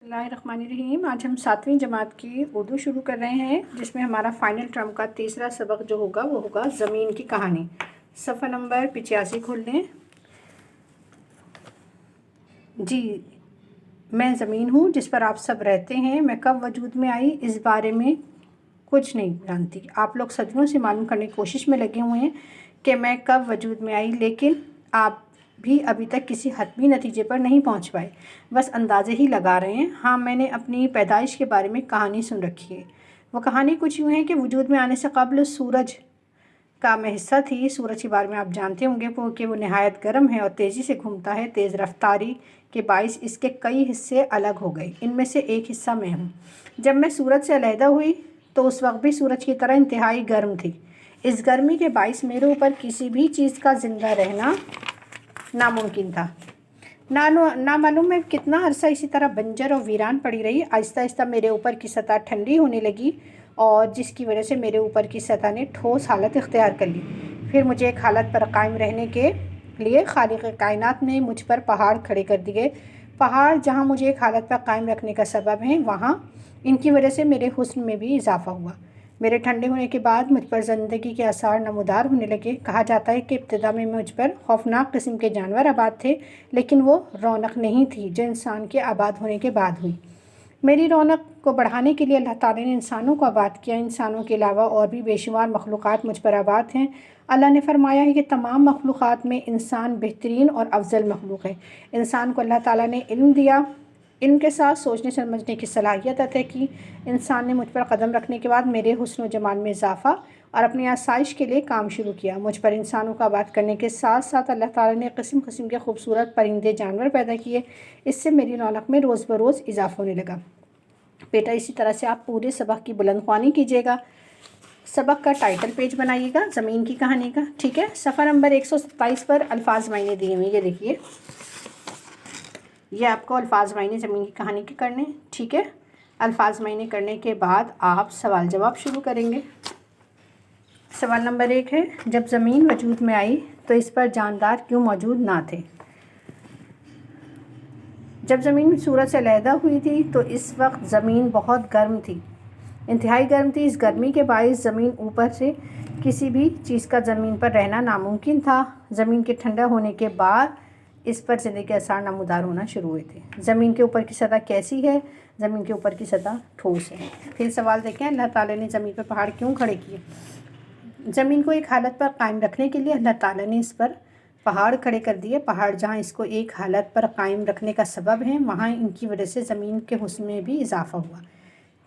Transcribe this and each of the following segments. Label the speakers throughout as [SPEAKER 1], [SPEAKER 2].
[SPEAKER 1] بسم اللہ الرحمن الرحیم۔ آج ہم 7ویں جماعت کی اردو شروع کر رہے ہیں، جس میں ہمارا فائنل ٹرم کا تیسرا سبق جو ہوگا وہ ہوگا زمین کی کہانی۔ صفحہ نمبر 85 کھول لیں۔ جی، میں زمین ہوں جس پر آپ سب رہتے ہیں، میں کب وجود میں آئی اس بارے میں کچھ نہیں جانتی۔ آپ لوگ صدیوں سے معلوم کرنے کی کوشش میں لگے ہوئے ہیں کہ میں کب وجود میں آئی، لیکن آپ بھی ابھی تک کسی حتمی نتیجے پر نہیں پہنچ پائے، بس اندازے ہی لگا رہے ہیں۔ ہاں، میں نے اپنی پیدائش کے بارے میں کہانی سن رکھی ہے۔ وہ کہانی کچھ یوں ہے کہ وجود میں آنے سے قبل سورج کا میں حصہ تھی۔ سورج کے بارے میں آپ جانتے ہوں گے کہ وہ نہایت گرم ہے اور تیزی سے گھومتا ہے۔ تیز رفتاری کے باعث اس کے کئی حصے الگ ہو گئے، ان میں سے ایک حصہ میں ہوں۔ جب میں سورج سے علیحدہ ہوئی تو اس وقت بھی سورج کی طرح انتہائی گرم تھی۔ اس گرمی کے باعث میرے اوپر کسی بھی چیز کا زندہ رہنا ناممکن تھا۔ نامعلوم میں کتنا عرصہ اسی طرح بنجر اور ویران پڑی رہی۔ آہستہ آہستہ میرے اوپر کی سطح ٹھنڈی ہونے لگی اور جس کی وجہ سے میرے اوپر کی سطح نے ٹھوس حالت اختیار کر لی۔ پھر مجھے ایک حالت پر قائم رہنے کے لیے خالق کائنات نے مجھ پر پہاڑ کھڑے کر دیے۔ پہاڑ جہاں مجھے ایک حالت پر قائم رکھنے کا سبب ہیں، وہاں ان کی وجہ سے میرے حسن میں بھی اضافہ ہوا۔ میرے ٹھنڈے ہونے کے بعد مجھ پر زندگی کے آثار نمودار ہونے لگے۔ کہا جاتا ہے کہ ابتدا میں مجھ پر خوفناک قسم کے جانور آباد تھے، لیکن وہ رونق نہیں تھی جو انسان کے آباد ہونے کے بعد ہوئی۔ میری رونق کو بڑھانے کے لیے اللہ تعالیٰ نے انسانوں کو آباد کیا۔ انسانوں کے علاوہ اور بھی بے شمار مخلوقات مجھ پر آباد ہیں۔ اللہ نے فرمایا ہے کہ تمام مخلوقات میں انسان بہترین اور افضل مخلوق ہے۔ انسان کو اللہ تعالیٰ نے علم دیا، علم کے ساتھ سوچنے سمجھنے کی صلاحیت عطا کی۔ انسان نے مجھ پر قدم رکھنے کے بعد میرے حسن و جمال میں اضافہ اور اپنی آسائش کے لیے کام شروع کیا۔ مجھ پر انسانوں کو آباد کرنے کے ساتھ ساتھ اللہ تعالیٰ نے قسم قسم کے خوبصورت پرندے جانور پیدا کیے۔ اس سے میری رونق میں روز بروز اضافہ ہونے لگا۔ بیٹا، اسی طرح سے آپ پورے سبق کی بلند خوانی کیجیے گا۔ سبق کا ٹائٹل پیج بنائیے گا زمین کی کہانی کا، ٹھیک ہے؟ صفحہ نمبر 127 پر الفاظ معنی دیے ہوئے، یہ دیکھیے، یہ آپ کو الفاظ معنی زمین کی کہانی کے کرنے، ٹھیک ہے؟ الفاظ معنی کرنے کے بعد آپ سوال جواب شروع کریں گے۔ سوال نمبر 1 ہے، جب زمین وجود میں آئی تو اس پر جاندار کیوں موجود نہ تھے؟ جب زمین سورج سے علیحدہ ہوئی تھی تو اس وقت زمین بہت گرم تھی، انتہائی گرم تھی۔ اس گرمی کے باعث زمین اوپر سے کسی بھی چیز کا زمین پر رہنا ناممکن تھا۔ زمین کے ٹھنڈا ہونے کے بعد اس پر زندگی کے آثار نمودار ہونا شروع ہوئے تھے۔ زمین کے اوپر کی سطح کیسی ہے؟ زمین کے اوپر کی سطح ٹھوس ہے۔ پھر سوال دیکھیں، اللہ تعالیٰ نے زمین پر پہاڑ کیوں کھڑے کیے؟ زمین کو ایک حالت پر قائم رکھنے کے لیے اللہ تعالیٰ نے اس پر پہاڑ کھڑے کر دیے۔ پہاڑ جہاں اس کو ایک حالت پر قائم رکھنے کا سبب ہیں، وہاں ان کی وجہ سے زمین کے حسن میں بھی اضافہ ہوا۔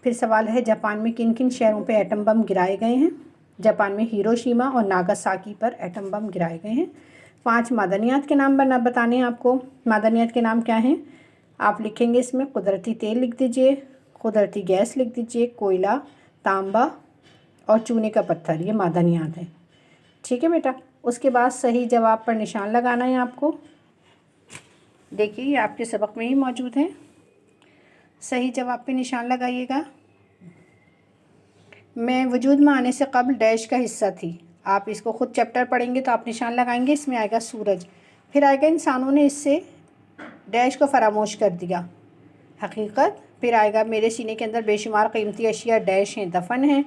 [SPEAKER 1] پھر سوال ہے، جاپان میں کن کن شہروں پہ ایٹم بم گرائے گئے ہیں؟ جاپان میں ہیروشیما اور ناگاساکی پر ایٹم بم گرائے گئے ہیں۔ 5 معدنیات کے نام بتانے ہیں آپ کو۔ معدنیات کے نام کیا ہیں؟ آپ لکھیں گے اس میں قدرتی تیل لکھ دیجئے، قدرتی گیس لکھ دیجئے، کوئلہ، تانبا اور چونے کا پتھر، یہ معدنیات ہیں، ٹھیک ہے بیٹا؟ اس کے بعد صحیح جواب پر نشان لگانا ہے آپ کو۔ دیکھیے، یہ آپ کے سبق میں ہی موجود ہے۔ صحیح جواب پہ نشان لگائیے گا۔ میں وجود میں آنے سے قبل ڈیش کا حصہ تھی۔ آپ اس کو خود چیپٹر پڑھیں گے تو آپ نشان لگائیں گے۔ اس میں آئے گا سورج، پھر آئے گا انسانوں نے اس سے ڈیش کو فراموش کر دیا، حقیقت۔ پھر آئے گا میرے سینے کے اندر بے شمار قیمتی اشیاء ڈیش ہیں، دفن ہیں۔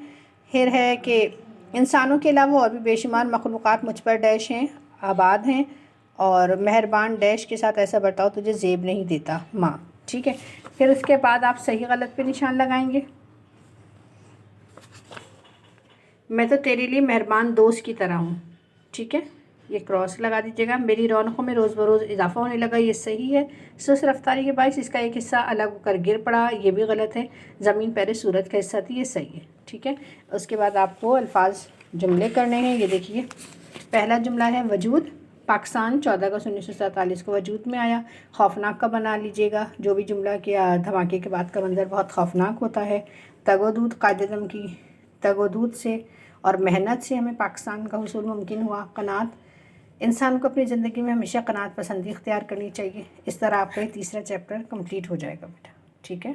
[SPEAKER 1] پھر ہے کہ انسانوں کے علاوہ اور بھی بے شمار مخلوقات مجھ پر ڈیش ہیں، آباد ہیں، اور مہربان ڈیش کے ساتھ ایسا برتاؤ تجھے زیب نہیں دیتا ماں، ٹھیک ہے؟ پھر اس کے بعد آپ صحیح غلط پہ نشان لگائیں گے۔ میں تو تیرے لیے مہربان دوست کی طرح ہوں، ٹھیک ہے؟ یہ کراس لگا دیجیے گا۔ میری رونقوں میں روز بروز اضافہ ہونے لگا، یہ صحیح ہے۔ سست رفتاری کے باعث اس کا ایک حصہ الگ ہو کر گر پڑا، یہ بھی غلط ہے۔ زمین پہلے سورج کا حصہ تھی، یہ صحیح ہے، ٹھیک ہے؟ اس کے بعد آپ کو الفاظ جملے کرنے ہیں، یہ دیکھیے۔ پہلا جملہ ہے وجود۔ پاکستان 14 اگست 1947 کو وجود میں آیا۔ خوفناک کا بنا لیجیے گا، جو بھی جملہ کیا دھماکے کے بعد کا منظر بہت خوفناک ہوتا ہے۔ تگ و دود، قائد اعظم کی تگ و دود سے اور محنت سے ہمیں پاکستان کا حصول ممکن ہوا۔ قناعت، انسان کو اپنی زندگی میں ہمیشہ قناعت پسندی اختیار کرنی چاہیے۔ اس طرح آپ کا یہ تیسرا چیپٹر کمپلیٹ ہو جائے گا بیٹا، ٹھیک ہے؟